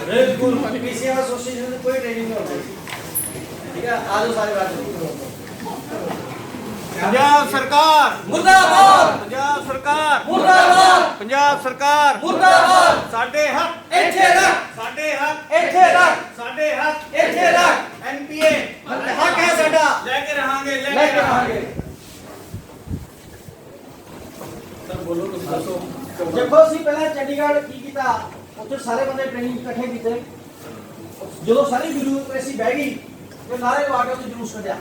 बिल्कुल PCM association में कोई ट्रेनिंग नहीं होती, ठीक है। आज सारी बात पंजाब सरकार मुर्दाबाद, पंजाब सरकार मुर्दाबाद, पंजाब सरकार मुर्दाबाद। साडे हक ਇੱਥੇ ਰੱਖ, साडे हक ਇੱਥੇ ਰੱਖ, साडे हक ਇੱਥੇ ਰੱਖ। एनपीए हक है साडा, लेके रहांगे लेके रहांगे। सर बोलो तुम दसो देखो ਅਸੀਂ ਪਹਿਲਾਂ ਚੰਡੀਗੜ੍ਹ ਕੀ ਕੀਤਾ, ਉੱਥੇ ਸਾਰੇ ਬੰਦੇ ਟ੍ਰੇਨਿੰਗ ਇਕੱਠੇ ਕੀਤੇ। ਜਦੋਂ ਸਾਰੀ ਬਿਊਰੋਕ੍ਰੇਸੀ ਬਹਿ ਗਈ ਤੇ ਸਾਰੇ ਲਵਾ ਕੇ ਉੱਥੇ ਜਲੂਸ ਕੱਢਿਆ,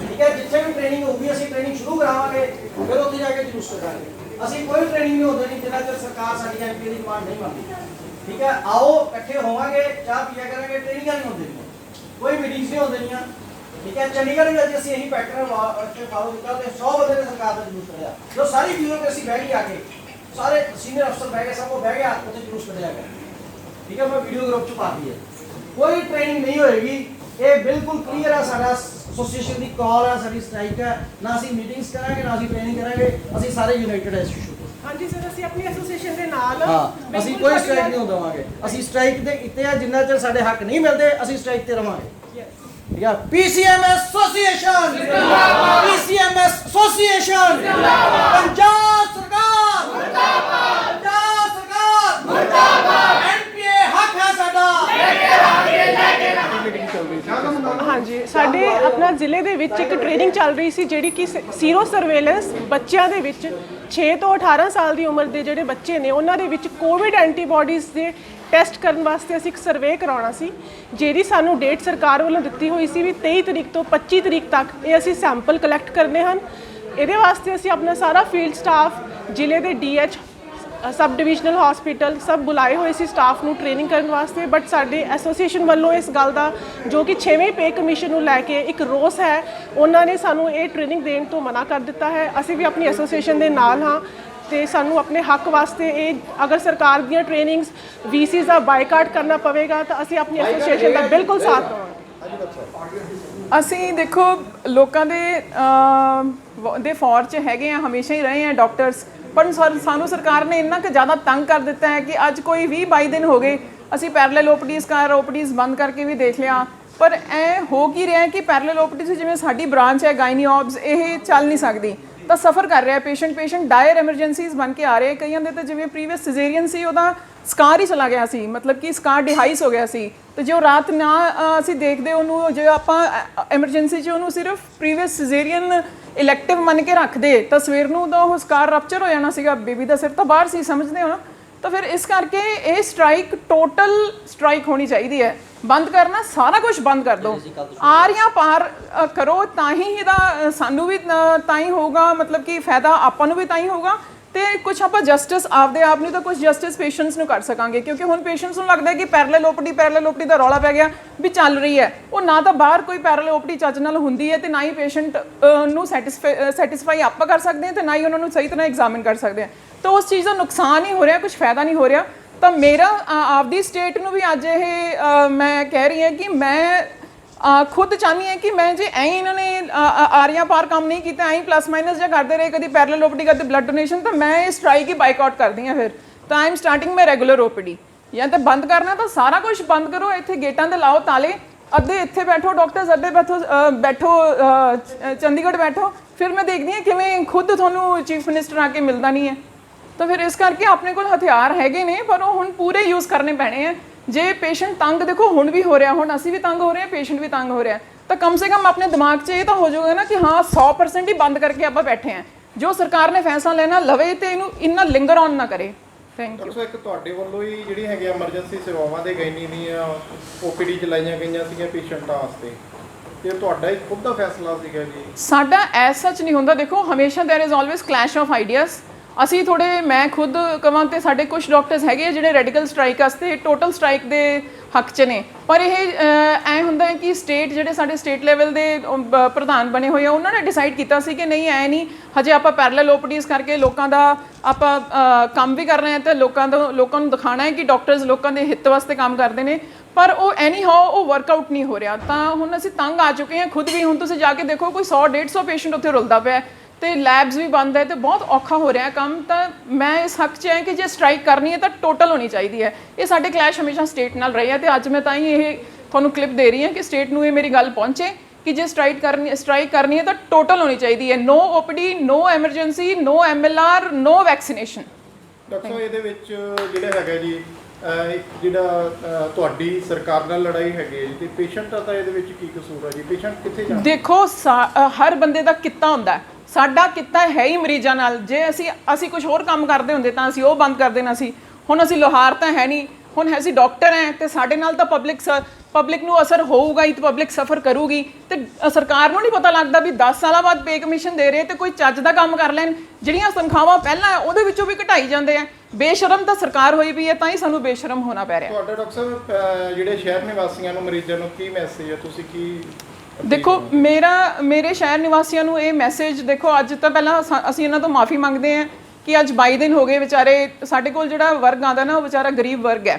ਠੀਕ ਹੈ। ਜਿੱਥੇ ਵੀ ਟ੍ਰੇਨਿੰਗ ਹੋਊਗੀ ਅਸੀਂ ਟ੍ਰੇਨਿੰਗ ਸ਼ੁਰੂ ਕਰਾਵਾਂਗੇ, ਫਿਰ ਉੱਥੇ ਜਾ ਕੇ ਜਲੂਸ ਕੱਢਾਂਗੇ। ਅਸੀਂ ਕੋਈ ਟ੍ਰੇਨਿੰਗ ਨਹੀਂ ਹੁੰਦੀ ਜਿੰਨਾ ਚਿਰ ਸਰਕਾਰ ਸਾਡੀ ਐਮਪੀ ਦੀ ਡਿਮਾਂਡ ਨਹੀਂ ਮੰਨਦੀ, ਠੀਕ ਹੈ। ਆਓ ਇਕੱਠੇ ਹੋਵਾਂਗੇ, ਚਾਹ ਪੀਆ ਕਰਾਂਗੇ। ਟ੍ਰੇਨਿੰਗਾਂ ਨਹੀਂ ਹੁੰਦੀਆਂ, ਕੋਈ ਮੀਟਿੰਗਸ ਨਹੀਂ ਹੁੰਦੀਆਂ, ਠੀਕ ਹੈ। ਚੰਡੀਗੜ੍ਹ ਵਿੱਚ ਅੱਜ ਅਸੀਂ ਇਹੀ ਪੈਟਰਨ ਫਾਲੋ ਕੀਤਾ ਤੇ 100 ਬੰਦੇ ਨੇ ਸਰਕਾਰ ਦਾ ਜਲੂਸ ਕੱਢਿਆ। ਜੋ ਸਾਰੀ ਬਿਊਰੋਕ੍ਰੇਸੀ ਬਹਿ ਗਈ ਆ ਕੇ, ਸਾਰੇ ਸੀਨੀਅਰ ਅਫਸਰ ਬਹਿ ਗਏ, ਸਭ ਕੋ ਬਹਿ ਗਿਆ, ਉੱਥੇ ਜਲੂਸ ਕੱਢਿਆ ਗਿਆ, ਠੀਕ ਹੈ। ਮੈਂ ਵੀਡੀਓ ਗਰੁੱਪ ਚ ਪਾਤੀ ਹੈ। ਕੋਈ ਟ੍ਰੇਨਿੰਗ ਨਹੀਂ ਹੋਏਗੀ, ਇਹ ਬਿਲਕੁਲ ਕਲੀਅਰ ਹੈ। ਸਾਡਾ ਐਸੋਸੀਏਸ਼ਨ ਦੀ ਕਾਲ ਹੈ, ਸਾਡੀ ਸਟ੍ਰਾਈਕ ਹੈ। ਨਾ ਅਸੀਂ ਮੀਟਿੰਗਸ ਕਰਾਂਗੇ, ਨਾ ਅਸੀਂ ਟ੍ਰੇਨਿੰਗ ਕਰਾਂਗੇ। ਅਸੀਂ ਸਾਰੇ ਯੂਨਾਈਟਿਡ ਹੈ ਇਸ ਇਸ਼ੂ ਤੋਂ। ਹਾਂਜੀ ਸਰ, ਅਸੀਂ ਆਪਣੀ ਐਸੋਸੀਏਸ਼ਨ ਦੇ ਨਾਲ ਹਾਂ, ਅਸੀਂ ਕੋਈ ਸਟ੍ਰਾਈਕ ਨਹੀਂ ਦੇਵਾਂਗੇ। ਅਸੀਂ ਸਟ੍ਰਾਈਕ ਦੇ ਕੀਤੇ ਆ, ਜਿੰਨਾ ਚਿਰ ਸਾਡੇ ਹੱਕ ਨਹੀਂ ਮਿਲਦੇ ਅਸੀਂ ਸਟ੍ਰਾਈਕ ਤੇ ਰਵਾਂਗੇ, ਠੀਕ ਹੈ। ਪੀਸੀਐਮ ਐਸੋਸੀਏਸ਼ਨ ਜਿੰਦਾਬਾਦ, ਪੀਸੀਐਮ ਐਸੋਸੀਏਸ਼ਨ ਜਿੰਦਾਬਾਦ, ਪੰਜਾਬ ਸਰਕਾਰ ਮੁਰਦਾਬਾਦ, ਪੰਜਾਬ ਸਰਕਾਰ ਮੁਰਦਾਬਾਦ। ਐਨਪੀਏ ਹੱਕ ਹੈ ਸਾਡਾ, ਲੈ ਕੇ ਰਹਾਂਗੇ, ਲੈ ਕੇ ਰਹਾਂਗੇ। ਹਾਂਜੀ, ਸਾਡੇ ਆਪਣਾ ਜ਼ਿਲ੍ਹੇ ਦੇ ਵਿੱਚ ਇੱਕ ਟ੍ਰੇਨਿੰਗ ਚੱਲ ਰਹੀ ਸੀ ਜਿਹੜੀ ਕਿ ਸੀਰੋ ਸਰਵੇਲੈਂਸ ਬੱਚਿਆਂ ਦੇ ਵਿੱਚ 6 ਤੋਂ 18 ਸਾਲ ਦੀ ਉਮਰ ਦੇ ਜਿਹੜੇ ਬੱਚੇ ਨੇ ਉਹਨਾਂ ਦੇ ਵਿੱਚ ਕੋਵਿਡ ਐਂਟੀਬਾਡੀਜ਼ ਦੇ ਟੈਸਟ ਕਰਨ ਵਾਸਤੇ ਅਸੀਂ ਇੱਕ ਸਰਵੇ ਕਰਾਉਣਾ ਸੀ, ਜਿਹਦੀ ਸਾਨੂੰ ਡੇਟ ਸਰਕਾਰ ਵੱਲੋਂ ਦਿੱਤੀ ਹੋਈ ਸੀ ਵੀ 23 ਤਰੀਕ ਤੋਂ 25 ਤਰੀਕ ਤੱਕ ਇਹ ਅਸੀਂ ਸੈਂਪਲ ਕਲੈਕਟ ਕਰਨੇ ਹਨ। ਇਹਦੇ ਵਾਸਤੇ ਅਸੀਂ ਆਪਣਾ ਸਾਰਾ ਫੀਲਡ ਸਟਾਫ, ਜ਼ਿਲ੍ਹੇ ਦੇ ਡੀਐਚ, ਸਬ ਡਿਵੀਜ਼ਨਲ ਹਸਪੀਟਲ ਸਭ ਬੁਲਾਏ ਹੋਏ ਸੀ ਸਟਾਫ ਨੂੰ ਟ੍ਰੇਨਿੰਗ ਕਰਨ ਵਾਸਤੇ। ਬਟ ਸਾਡੇ ਐਸੋਸੀਏਸ਼ਨ ਵੱਲੋਂ ਇਸ ਗੱਲ ਦਾ, ਜੋ ਕਿ 6ਵੇਂ ਪੇ ਕਮਿਸ਼ਨ ਨੂੰ ਲੈ ਕੇ ਇੱਕ ਰੋਸ ਹੈ, ਉਹਨਾਂ ਨੇ ਸਾਨੂੰ ਇਹ ਟ੍ਰੇਨਿੰਗ ਦੇਣ ਤੋਂ ਮਨਾ ਕਰ ਦਿੱਤਾ ਹੈ। ਅਸੀਂ ਵੀ ਆਪਣੀ ਐਸੋਸੀਏਸ਼ਨ ਦੇ ਨਾਲ ਹਾਂ ਤੇ ਸਾਨੂੰ ਆਪਣੇ ਹੱਕ ਵਾਸਤੇ ਇਹ ਅਗਰ ਸਰਕਾਰ ਦੀਆਂ ਟ੍ਰੇਨਿੰਗਸ ਵੀਸੀਜ਼ ਦਾ ਬਾਈਕਾਟ ਕਰਨਾ ਪਵੇਗਾ ਤਾਂ ਅਸੀਂ ਆਪਣੀ ਐਸੋਸੀਏਸ਼ਨ ਦਾ ਬਿਲਕੁਲ ਸਾਥ ਦੇਵਾਂਗੇ। ਅਸੀਂ ਦੇਖੋ ਲੋਕਾਂ ਦੇ ਫੌਜ 'ਚ ਹੈਗੇ ਆ, ਹਮੇਸ਼ਾ ਹੀ ਰਹੇ ਆ ਡਾਕਟਰਸ, ਪਰ ਸਾਨੂੰ ਸਰਕਾਰ ਨੇ ਇੰਨਾ ਕੁ ਜ਼ਿਆਦਾ ਤੰਗ ਕਰ ਦਿੱਤਾ ਹੈ ਕਿ ਅੱਜ ਕੋਈ 20-22 ਦਿਨ ਹੋ ਗਏ ਅਸੀਂ ਪੈਰਲਲ ਓਪੀਡੀਜ਼ ਬੰਦ ਕਰਕੇ ਵੀ ਦੇਖ ਲਿਆ, ਪਰ ਐ ਹੋ ਕੀ ਰਿਹਾ ਕਿ ਪੈਰਲਲ ਓਪੀਡੀਜ਼ ਜਿਵੇਂ ਸਾਡੀ ਬ੍ਰਾਂਚ ਹੈ ਗਾਇਨੀ ਔਬਸ, ਇਹ ਚੱਲ ਨਹੀਂ ਸਕਦੀ ਤਾਂ ਸਫਰ ਕਰ ਰਿਹਾ ਪੇਸ਼ੈਂਟ ਡਾਇਰ ਐਮਰਜੈਂਸੀਜ਼ ਬਣ ਕੇ ਆ ਰਹੇ। ਕਈਆਂ ਦੇ ਤਾਂ ਜਿਵੇਂ ਪ੍ਰੀਵੀਅਸ ਸਿਜ਼ੇਰੀਅਨ ਸੀ, ਉਹਦਾ ਸਕਾਰ ਹੀ ਚਲਾ ਗਿਆ ਸੀ, ਮਤਲਬ ਕਿ ਸਕਾਰ ਡਿਹਾਈਸ ਹੋ ਗਿਆ ਸੀ, ਤੇ ਜੋ ਰਾਤ ਨਾ ਅਸੀਂ ਦੇਖਦੇ ਉਹਨੂੰ, ਜੇ ਆਪਾਂ ਐਮਰਜੈਂਸੀ 'ਚ ਉਹਨੂੰ ਸਿਰਫ ਪ੍ਰੀਵੀਅਸ ਸਿਜ਼ੇਰੀਅਨ ਇਲੈਕਟਿਵ ਮੰਨ ਕੇ ਰੱਖਦੇ ਤਾਂ ਸਵੇਰ ਨੂੰ ਤਾਂ ਉਹ ਸਕਾਰ ਰਪਚਰ ਹੋ ਜਾਣਾ ਸੀਗਾ, ਬੇਬੀ ਦਾ ਸਿਰ ਤਾਂ ਬਾਹਰ ਸੀ, ਸਮਝਦੇ ਹੋ ਨਾ। ਤਾਂ ਫਿਰ ਇਸ ਕਰਕੇ ਇਹ ਸਟ੍ਰਾਈਕ ਟੋਟਲ ਸਟ੍ਰਾਈਕ ਹੋਣੀ ਚਾਹੀਦੀ ਹੈ। ਬੰਦ ਕਰਨਾ, ਸਾਰਾ ਕੁਝ ਬੰਦ ਕਰ ਦਿਓ, ਆਰੀਆਂ ਪਾਰ ਕਰੋ, ਤਾਂ ਹੀ ਇਹਦਾ ਸਾਨੂੰ ਵੀ ਤਾਂ ਹੀ ਹੋਊਗਾ, ਮਤਲਬ ਕਿ ਫਾਇਦਾ ਆਪਾਂ ਨੂੰ ਵੀ ਤਾਂ ਹੀ ਹੋਊਗਾ ਤੇ ਕੁਝ ਆਪਾਂ ਜਸਟਿਸ ਆਪਦੇ ਆਪ ਨੂੰ ਤਾਂ ਕੁਝ ਜਸਟਿਸ ਪੇਸ਼ੈਂਟਸ ਨੂੰ ਕਰ ਸਕਾਂਗੇ। ਕਿਉਂਕਿ ਹੁਣ ਪੇਸ਼ੈਂਟਸ ਨੂੰ ਲੱਗਦਾ ਕਿ ਪੈਰਲਲ ਓਪੀਡੀ ਦਾ ਰੌਲਾ ਪੈ ਗਿਆ ਵੀ ਚੱਲ ਰਹੀ ਹੈ, ਉਹ ਨਾ ਤਾਂ ਬਾਹਰ ਕੋਈ ਪੈਰਲਲ ਓਪੀਡੀ ਚੱਜ ਨਾਲ ਹੁੰਦੀ ਹੈ ਤੇ ਨਾ ਹੀ ਪੇਸ਼ੈਂਟ ਨੂੰ ਸੈਟੀਸਫਾਈ ਆਪਾਂ ਕਰ ਸਕਦੇ ਹਾਂ ਤੇ ਨਾ ਹੀ ਉਹਨਾਂ ਨੂੰ ਸਹੀ ਤਰ੍ਹਾਂ ਐਗਜ਼ਾਮਿਨ ਕਰ ਸਕਦੇ ਹਾਂ। ਤਾਂ ਉਸ ਚੀਜ਼ ਦਾ ਨੁਕਸਾਨ ਹੀ ਹੋ ਰਿਹਾ, ਕੁਝ ਫਾਇਦਾ ਨਹੀਂ ਹੋ ਰਿਹਾ। ਤਾਂ ਮੇਰਾ ਆਪਦੀ ਸਟੇਟ ਨੂੰ ਵੀ ਅੱਜ ਇਹ ਮੈਂ ਕਹਿ ਰਹੀ ਹਾਂ ਕਿ ਮੈਂ ਖੁਦ ਚਾਹੁੰਦੀ ਹਾਂ ਕਿ ਮੈਂ ਜੇ ਐਂ ਇਹਨਾਂ ਨੇ ਆਰੀਆਂ ਪਾਰ ਕੰਮ ਨਹੀਂ ਕੀਤਾ, ਐਂ ਪਲੱਸ ਮਾਈਨਸ ਜਾਂ ਕਰਦੇ ਰਹੇ, ਕਦੀ ਪੈਰਲਲ ਓਪੀਡੀ ਕਰਦੇ ਬਲੱਡ ਡੋਨੇਸ਼ਨ, ਤਾਂ ਮੈਂ ਇਹ ਸਟ੍ਰਾਈਕ ਹੀ ਬਾਈਕਾਟ ਕਰਦੀ ਹਾਂ। ਫਿਰ ਤਾਂ I am starting my regular OPD. ਜਾਂ ਤਾਂ ਬੰਦ ਕਰਨਾ ਤਾਂ ਸਾਰਾ ਕੁਝ ਬੰਦ ਕਰੋ, ਇੱਥੇ ਗੇਟਾਂ 'ਤੇ ਲਾਓ ਤਾਲੇ, ਅੱਧੇ ਇੱਥੇ ਬੈਠੋ ਡਾਕਟਰਸ, ਅੱਧੇ ਬੈਠੋ ਚੰਡੀਗੜ੍ਹ ਬੈਠੋ, ਫਿਰ ਮੈਂ ਦੇਖਦੀ ਹਾਂ ਕਿਵੇਂ ਖੁਦ ਤੁਹਾਨੂੰ ਚੀਫ ਮਿਨਿਸਟਰ ਆ ਕੇ ਮਿਲਦਾ ਨਹੀਂ ਹੈ। ਤਾਂ ਫਿਰ ਇਸ ਕਰਕੇ ਆਪਣੇ ਕੋਲ ਹਥਿਆਰ ਹੈਗੇ ਨੇ, ਪਰ ਉਹ ਹੁਣ ਪੂਰੇ ਯੂਜ਼ ਕਰਨੇ ਪੈਣੇ ਆ। ਜੇ ਪੇਸ਼ੈਂਟ ਤੰਗ, ਦੇਖੋ ਹੁਣ ਵੀ ਹੋ ਰਿਹਾ, ਹੁਣ ਅਸੀਂ ਵੀ ਤੰਗ ਹੋ ਰਹੇ ਹਾਂ, ਪੇਸ਼ੈਂਟ ਵੀ ਤੰਗ ਹੋ ਰਿਹਾ, ਤਾਂ ਕਮ ਸੇ ਕਮ ਆਪਣੇ ਦਿਮਾਗ 'ਚ ਇਹ ਤਾਂ ਹੋ ਜਾਊਗਾ ਨਾ ਕਿ ਹਾਂ 100% ਹੀ ਬੰਦ ਕਰਕੇ ਆਪਾਂ ਬੈਠੇ ਹਾਂ। ਜੋ ਸਰਕਾਰ ਨੇ ਫੈਸਲਾ ਲੈਣਾ ਲਵੇ ਤੇ ਇਹਨੂੰ ਇੰਨਾ ਲਿੰਗਰ ਔਨ ਨਾ ਕਰੇ। Thank you. ਇੱਕ ਤੁਹਾਡੇ ਵੱਲੋਂ ਹੀ ਜਿਹੜੀ ਹੈਗੀ ਐਮਰਜੈਂਸੀ ਸੇਵਾਵਾਂ ਦੇ ਗਾਇਨੀ ਦੀਆਂ ਓਪੀਡੀ ਚਲਾਈਆਂ ਗਈਆਂ ਸੀਗੀਆਂ ਪੇਸ਼ੈਂਟਾਂ ਵਾਸਤੇ, ਤੇ ਤੁਹਾਡਾ ਹੀ ਖੁਦ ਦਾ ਫੈਸਲਾ ਸੀਗਾ ਜੀ? ਸਾਡਾ ਐਸ ਸੱਚ ਨਹੀਂ ਹੁੰਦਾ, ਦੇਖੋ ਹਮੇਸ਼ਾ there is always clash of ideas. ਅਸੀਂ ਥੋੜੇ, ਮੈਂ ਖੁਦ ਕਵਾਂ ਤੇ ਸਾਡੇ ਕੁਝ ਡਾਕਟਰਸ ਹੈਗੇ ਜਿਹੜੇ ਰੈਡੀਕਲ ਸਟ੍ਰਾਈਕ ਵਾਸਤੇ ਟੋਟਲ ਸਟ੍ਰਾਈਕ ਦੇ ਹੱਕ 'ਚ ਨੇ, ਪਰ ਇਹ ਐਂ ਹੁੰਦਾ ਹੈ ਕਿ ਸਟੇਟ ਜਿਹੜੇ ਸਾਡੇ ਸਟੇਟ ਲੈਵਲ ਦੇ ਪ੍ਰਧਾਨ ਬਣੇ ਹੋਏ ਆ, ਉਹਨਾਂ ਨੇ ਡਿਸਾਈਡ ਕੀਤਾ ਸੀ ਕਿ ਨਹੀਂ, ਐ ਨਹੀਂ, ਹਜੇ ਆਪਾਂ ਪੈਰਲਲ ਓਪੀਡੀਜ਼ ਕਰਕੇ ਲੋਕਾਂ ਦਾ ਆਪਾਂ ਕੰਮ ਵੀ ਕਰ ਰਹੇ ਹਾਂ ਤੇ ਲੋਕਾਂ ਨੂੰ ਦਿਖਾਉਣਾ ਹੈ ਕਿ ਡਾਕਟਰਸ ਲੋਕਾਂ ਦੇ ਹਿੱਤ ਵਾਸਤੇ ਕੰਮ ਕਰਦੇ ਨੇ। ਪਰ ਉਹ ਐਨੀ ਹਾਓ ਉਹ ਵਰਕਆਊਟ ਨਹੀਂ ਹੋ ਰਿਹਾ। ਤਾਂ ਹੁਣ ਅਸੀਂ ਤੰਗ ਆ ਚੁੱਕੇ ਹਾਂ ਖੁਦ ਵੀ। ਹੁਣ ਤੁਸੀਂ ਜਾ ਕੇ ਦੇਖੋ ਕੋਈ 100-150 ਪੇਸ਼ੈਂਟ ਉੱਥੇ ਰੁਲਦਾ ਪਿਆ ਤੇ ਲੈਬਸ ਵੀ ਬੰਦ ਹੈ ਤੇ ਬਹੁਤ ਔਖਾ ਹੋ ਰਿਹਾ ਕੰਮ। ਤਾਂ ਮੈਂ ਇਸ ਹੱਕ 'ਚ ਹਾਂ ਕਿ ਜੇ ਸਟ੍ਰਾਈਕ ਕਰਨੀ ਹੈ ਤਾਂ ਟੋਟਲ ਹੋਣੀ ਚਾਹੀਦੀ ਹੈ। ਇਹ ਸਾਡੇ ਕਲੈਸ਼ ਹਮੇਸ਼ਾ ਸਟੇਟ ਨਾਲ ਰਹੀ ਹੈ ਤੇ ਅੱਜ ਮੈਂ ਤਾਂ ਹੀ ਇਹ ਤੁਹਾਨੂੰ ਕਲਿੱਪ ਦੇ ਰਹੀ ਹਾਂ ਕਿ ਸਟੇਟ ਨੂੰ ਇਹ ਮੇਰੀ ਗੱਲ ਪਹੁੰਚੇ ਕਿ ਜੇ ਸਟ੍ਰਾਈਕ ਕਰਨੀ ਹੈ ਤਾਂ ਟੋਟਲ ਹੋਣੀ ਚਾਹੀਦੀ ਹੈ। ਨੋ ਓਪੀਡੀ, ਨੋ ਐਮਰਜੈਂਸੀ, ਨੋ MLR, ਨੋ ਵੈਕਸੀਨੇਸ਼ਨ। ਡਾਕਟਰ ਸਾਹਿਬ ਇਹਦੇ ਵਿੱਚ ਜਿਹੜਾ ਹੈਗਾ ਜੀ ਜਿਹੜਾ ਤੁਹਾਡੀ ਸਰਕਾਰ ਨਾਲ ਲੜਾਈ ਹੈਗੀ ਹੈ ਜੀ, ਤੇ ਪੇਸ਼ੈਂਟ ਦਾ ਇਹਦੇ ਵਿੱਚ ਕੀ ਕਸੂਰ ਹੈ ਜੀ? ਪੇਸ਼ੈਂਟ ਕਿੱਥੇ ਜਾਂਦਾ? ਦੇਖੋ ਹਰ ਬੰਦੇ ਦਾ ਕਿੱਤਾ ਹੁੰਦਾ। ਸਾਡਾ ਕਿੱਤਾ ਹੈ ਹੀ ਮਰੀਜ਼ਾਂ ਨਾਲ। ਜੇ ਅਸੀਂ ਕੁਝ ਹੋਰ ਕੰਮ ਕਰਦੇ ਹੁੰਦੇ ਤਾਂ ਅਸੀਂ ਉਹ ਬੰਦ ਕਰ ਦੇਣਾ ਸੀ। ਹੁਣ ਅਸੀਂ ਲੋਹਾਰ ਤਾਂ ਹੈ ਨਹੀਂ, ਹੁਣ ਅਸੀਂ ਡਾਕਟਰ ਹੈ ਤੇ ਸਾਡੇ ਨਾਲ ਤਾਂ ਪਬਲਿਕ ਨੂੰ ਅਸਰ ਹੋਊਗਾ ਹੀ ਤੇ ਪਬਲਿਕ ਸਫਰ ਕਰੂਗੀ। ਤੇ ਸਰਕਾਰ ਨੂੰ ਨਹੀਂ ਪਤਾ ਲੱਗਦਾ ਵੀ 10 ਸਾਲਾਂ ਬਾਅਦ ਪੇ ਕਮਿਸ਼ਨ ਦੇ ਰਹੇ ਤੇ ਕੋਈ ਚੱਜ ਦਾ ਕੰਮ ਕਰ ਲੈਣ। ਜਿਹੜੀਆਂ ਤਨਖਾਹਾਂ ਪਹਿਲਾਂ ਉਹਦੇ ਵਿੱਚੋਂ ਵੀ ਘਟਾਈ ਜਾਂਦੇ ਆ। ਬੇਸ਼ਰਮ ਤਾਂ ਸਰਕਾਰ ਹੋਈ ਵੀ ਹੈ, ਤਾਂ ਹੀ ਸਾਨੂੰ ਬੇਸ਼ਰਮ ਹੋਣਾ ਪੈ ਰਿਹਾ। ਤੁਹਾਡਾ ਡਾਕਟਰ ਸਾਹਿਬ ਜਿਹੜੇ ਸ਼ਹਿਰ ਨਿਵਾਸੀਆਂ ਨੂੰ, ਮਰੀਜ਼ਾਂ ਨੂੰ ਕੀ ਮੈਸੇਜ ਹੈ? ਤੁਸੀਂ ਕੀ ਦੇਖੋ ਮੇਰੇ ਸ਼ਹਿਰ ਨਿਵਾਸੀਆਂ ਨੂੰ ਇਹ ਮੈਸੇਜ, ਦੇਖੋ ਅੱਜ ਤਾਂ ਪਹਿਲਾਂ ਅਸੀਂ ਇਹਨਾਂ ਤੋਂ ਮਾਫੀ ਮੰਗਦੇ ਹਾਂ ਕਿ ਅੱਜ 22 ਦਿਨ ਹੋ ਗਏ ਵਿਚਾਰੇ। ਸਾਡੇ ਕੋਲ ਜਿਹੜਾ ਵਰਗ ਆਉਂਦਾ ਨਾ ਉਹ ਵਿਚਾਰਾ ਗਰੀਬ ਵਰਗ ਹੈ,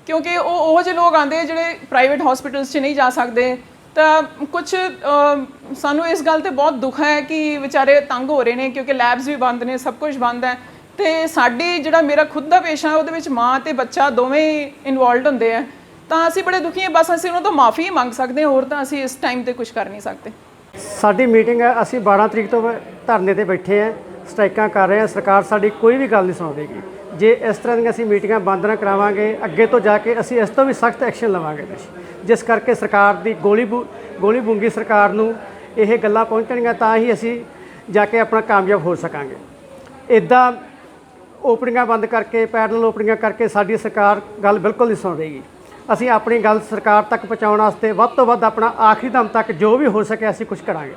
ਕਿਉਂਕਿ ਉਹ ਜਿਹੇ ਲੋਕ ਆਉਂਦੇ ਜਿਹੜੇ ਪ੍ਰਾਈਵੇਟ ਹਸਪੀਟਲਸ 'ਚ ਨਹੀਂ ਜਾ ਸਕਦੇ। ਤਾਂ ਕੁਝ ਸਾਨੂੰ ਇਸ ਗੱਲ ਤੇ ਬਹੁਤ ਦੁੱਖ ਹੈ ਕਿ ਵਿਚਾਰੇ ਤੰਗ ਹੋ ਰਹੇ ਨੇ ਕਿਉਂਕਿ ਲੈਬਸ ਵੀ ਬੰਦ ਨੇ, ਸਭ ਕੁਝ ਬੰਦ ਹੈ। ਤੇ ਸਾਡੀ ਜਿਹੜਾ ਮੇਰਾ ਖੁਦ ਦਾ ਪੇਸ਼ਾ ਉਹਦੇ ਵਿੱਚ ਮਾਂ ਤੇ ਬੱਚਾ ਦੋਵੇਂ ਇਨਵੋਲਵਡ ਹੁੰਦੇ ਆ। ਤਾਂ ਅਸੀਂ ਬੜੇ ਦੁਖੀ ਹਾਂ। ਬਸ ਅਸੀਂ ਉਹਨਾਂ ਤੋਂ ਮਾਫੀ ਮੰਗ ਸਕਦੇ ਹਾਂ, ਹੋਰ ਤਾਂ ਅਸੀਂ ਇਸ ਟਾਈਮ ਤੇ ਕੁਝ ਕਰ ਨਹੀਂ ਸਕਦੇ। ਸਾਡੀ ਮੀਟਿੰਗ ਹੈ, ਅਸੀਂ 12 ਤਰੀਕ ਤੋਂ ਧਰਨੇ ਤੇ ਬੈਠੇ ਹਾਂ, ਸਟ੍ਰਾਈਕਾਂ ਕਰ ਰਹੇ ਹਾਂ। ਸਰਕਾਰ ਸਾਡੀ ਕੋਈ ਵੀ ਗੱਲ ਨਹੀਂ ਸੁਣੇਗੀ। ਜੇ ਇਸ ਤਰ੍ਹਾਂ ਦੀਆਂ ਅਸੀਂ ਮੀਟਿੰਗਾਂ ਬੰਦ ਨਾ ਕਰਾਵਾਂਗੇ, ਅੱਗੇ ਤੋਂ ਜਾ ਕੇ ਅਸੀਂ ਇਸ ਤੋਂ ਵੀ ਸਖਤ ਐਕਸ਼ਨ ਲਵਾਂਗੇ, ਜਿਸ ਕਰਕੇ ਸਰਕਾਰ ਦੀ ਗੋਲੀ ਬੂੰਗੀ ਸਰਕਾਰ ਨੂੰ ਇਹ ਗੱਲਾਂ ਪਹੁੰਚਣਗੀਆਂ, ਤਾਂ ਹੀ ਅਸੀਂ ਜਾ ਕੇ ਆਪਣਾ ਕਾਮਯਾਬ ਹੋ ਸਕਾਂਗੇ। ਇੱਦਾਂ ਓਪਨਿੰਗਾਂ ਬੰਦ ਕਰਕੇ, ਪੈਰਲਲ ਓਪਨਿੰਗਾਂ ਕਰਕੇ ਸਾਡੀ ਸਰਕਾਰ ਗੱਲ ਬਿਲਕੁਲ ਨਹੀਂ ਸੁਣ ਰਹੀ। ਅਸੀਂ ਆਪਣੀ ਗੱਲ ਸਰਕਾਰ ਤੱਕ ਪਹੁੰਚਾਉਣ ਵਾਸਤੇ ਵੱਧ ਤੋਂ ਵੱਧ ਆਪਣਾ ਆਖਰੀ ਦਮ ਤੱਕ ਜੋ ਵੀ ਹੋ ਸਕੇ ਅਸੀਂ ਕੁਝ ਕਰਾਂਗੇ।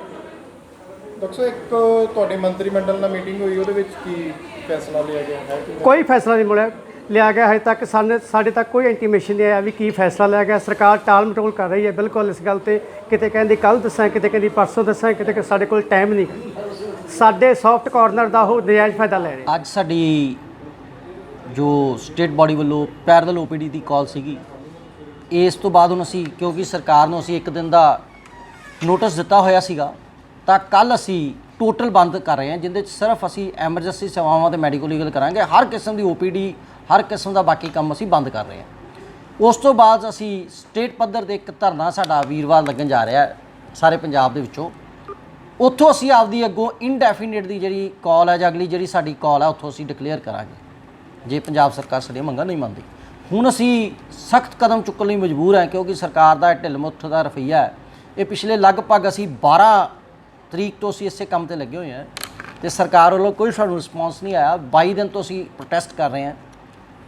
ਡਾਕਟਰ ਸਾਹਿਬ ਇੱਕ ਤੁਹਾਡੀ ਮੰਤਰੀ ਮੰਡਲ ਨਾਲ ਮੀਟਿੰਗ ਹੋਈ, ਉਹਦੇ ਵਿੱਚ ਕੀ ਫੈਸਲਾ ਲਿਆ ਗਿਆ ਹੈ? ਕੋਈ ਫੈਸਲਾ ਨਹੀਂ ਲਿਆ ਗਿਆ ਹਜੇ ਤੱਕ। ਸਾਡੇ ਤੱਕ ਕੋਈ ਇੰਟੀਮੇਸ਼ਨ ਨਹੀਂ ਆਇਆ ਵੀ ਕੀ ਫੈਸਲਾ ਲਿਆ ਗਿਆ। ਸਰਕਾਰ ਟਾਲ ਮਟੋਲ ਕਰ ਰਹੀ ਹੈ ਬਿਲਕੁਲ ਇਸ ਗੱਲ ਤੇ। ਕਿਤੇ ਕਹਿੰਦੀ ਕੱਲ੍ਹ ਦੱਸਾਂ, ਕਿਤੇ ਕਹਿੰਦੀ ਪਰਸੋਂ ਦੱਸਾਂ, ਕਿਤੇ ਸਾਡੇ ਕੋਲ ਟਾਈਮ ਨਹੀਂ। ਸਾਡੇ ਸੌਫਟ ਕਾਰਨਰ ਦਾ ਉਹ ਨਜਾਇਜ਼ ਫਾਇਦਾ ਲੈ ਰਹੇ। ਅੱਜ ਸਾਡੀ ਜੋ ਸਟੇਟ ਬਾਡੀ ਵੱਲੋਂ ਪੈਰਲਲ OPD ਦੀ ਕਾਲ ਸੀਗੀ, ਇਸ ਤੋਂ ਬਾਅਦ ਹੁਣ ਅਸੀਂ, ਕਿਉਂਕਿ ਸਰਕਾਰ ਨੂੰ ਅਸੀਂ ਇੱਕ ਦਿਨ ਦਾ ਨੋਟਿਸ ਦਿੱਤਾ ਹੋਇਆ ਸੀਗਾ, ਤਾਂ ਕੱਲ ਅਸੀਂ ਟੋਟਲ ਬੰਦ ਕਰ ਰਹੇ ਹਾਂ, ਜਿਹਦੇ ਵਿੱਚ ਸਿਰਫ ਅਸੀਂ ਐਮਰਜੈਂਸੀ ਸੇਵਾਵਾਂ ਤੇ ਮੈਡੀਕਲ ਲੀਗਲ ਕਰਾਂਗੇ। ਹਰ ਕਿਸਮ ਦੀ OPD, ਹਰ ਕਿਸਮ ਦਾ ਬਾਕੀ ਕੰਮ ਅਸੀਂ ਬੰਦ ਕਰ ਰਹੇ ਹਾਂ। ਉਸ ਤੋਂ ਬਾਅਦ ਅਸੀਂ ਸਟੇਟ ਪੱਧਰ 'ਤੇ ਇੱਕ ਧਰਨਾ ਸਾਡਾ ਵੀਰਵਾਰ ਲੱਗਣ ਜਾ ਰਿਹਾ ਸਾਰੇ ਪੰਜਾਬ ਦੇ ਵਿੱਚੋਂ। ਉੱਥੋਂ ਅਸੀਂ ਆਪਦੀ ਅੱਗੋਂ ਇਨਡੈਫੀਨਿਟ ਦੀ ਜਿਹੜੀ ਕਾਲ ਹੈ ਜਾਂ ਅਗਲੀ ਜਿਹੜੀ ਸਾਡੀ ਕਾਲ ਹੈ ਉੱਥੋਂ ਅਸੀਂ ਡਿਕਲੇਅਰ ਕਰਾਂਗੇ, ਜੇ ਪੰਜਾਬ ਸਰਕਾਰ ਸਾਡੀਆਂ ਮੰਗਾਂ ਨਹੀਂ ਮੰਨਦੀ। ਹੁਣ ਅਸੀਂ ਸਖਤ ਕਦਮ ਚੁੱਕਣ ਲਈ ਮਜਬੂਰ ਹਾਂ, ਕਿਉਂਕਿ ਸਰਕਾਰ ਦਾ ਢਿੱਲ ਮੁੱਠ ਦਾ ਰਵੱਈਆ ਹੈ। ਇਹ ਪਿਛਲੇ ਲਗਭਗ ਅਸੀਂ 12 ਤਰੀਕ ਤੋਂ ਅਸੀਂ ਇਸੇ ਕੰਮ ਤੇ ਲੱਗੇ ਹੋਏ ਹਾਂ ਤੇ ਸਰਕਾਰ ਵੱਲੋਂ ਕੋਈ ਸਾਨੂੰ ਰਿਸਪੌਂਸ ਨਹੀਂ ਆਇਆ। 22 ਦਿਨ ਤੋਂ ਅਸੀਂ ਪ੍ਰੋਟੈਸਟ ਕਰ ਰਹੇ ਹਾਂ।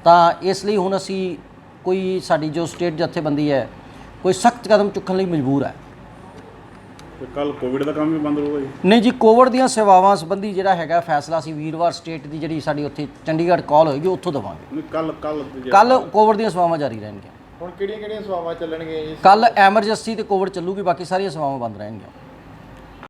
ਤਾਂ ਇਸ ਲਈ ਹੁਣ ਅਸੀਂ ਕੋਈ ਸਾਡੀ ਜੋ ਸਟੇਟ ਜਥੇਬੰਦੀ ਹੈ ਕੋਈ ਸਖਤ ਕਦਮ ਚੁੱਕਣ ਲਈ ਮਜਬੂਰ ਹੈ। ਕੱਲ ਕੋਵਿਡ ਦਾ ਕੰਮ ਵੀ ਬੰਦ ਹੋਊਗਾ ਜੀ? ਨਹੀਂ ਜੀ, ਕੋਵਿਡ ਦੀਆਂ ਸੇਵਾਵਾਂ ਸੰਬੰਧੀ ਜਿਹੜਾ ਹੈਗਾ ਫੈਸਲਾ ਅਸੀਂ ਵੀਰਵਾਰ ਸਟੇਟ ਦੀ ਜਿਹੜੀ ਸਾਡੀ ਉੱਥੇ ਚੰਡੀਗੜ੍ਹ ਕਾਲ ਹੋਏਗੀ ਉੱਥੋਂ ਦੇਵਾਂਗੇ। ਕੱਲ ਕੋਵਿਡ ਦੀਆਂ ਸੇਵਾਵਾਂ ਜਾਰੀ ਰਹਿਣਗੀਆਂ। ਹੁਣ ਕਿਹੜੀਆਂ ਸੇਵਾਵਾਂ ਚੱਲਣਗੀਆਂ ਜੀ? ਕੱਲ ਐਮਰਜੈਂਸੀ ਤੇ ਕੋਵਿਡ ਚੱਲੂਗੀ, ਬਾਕੀ ਸਾਰੀਆਂ ਸੇਵਾਵਾਂ ਬੰਦ ਰਹਿਣਗੀਆਂ।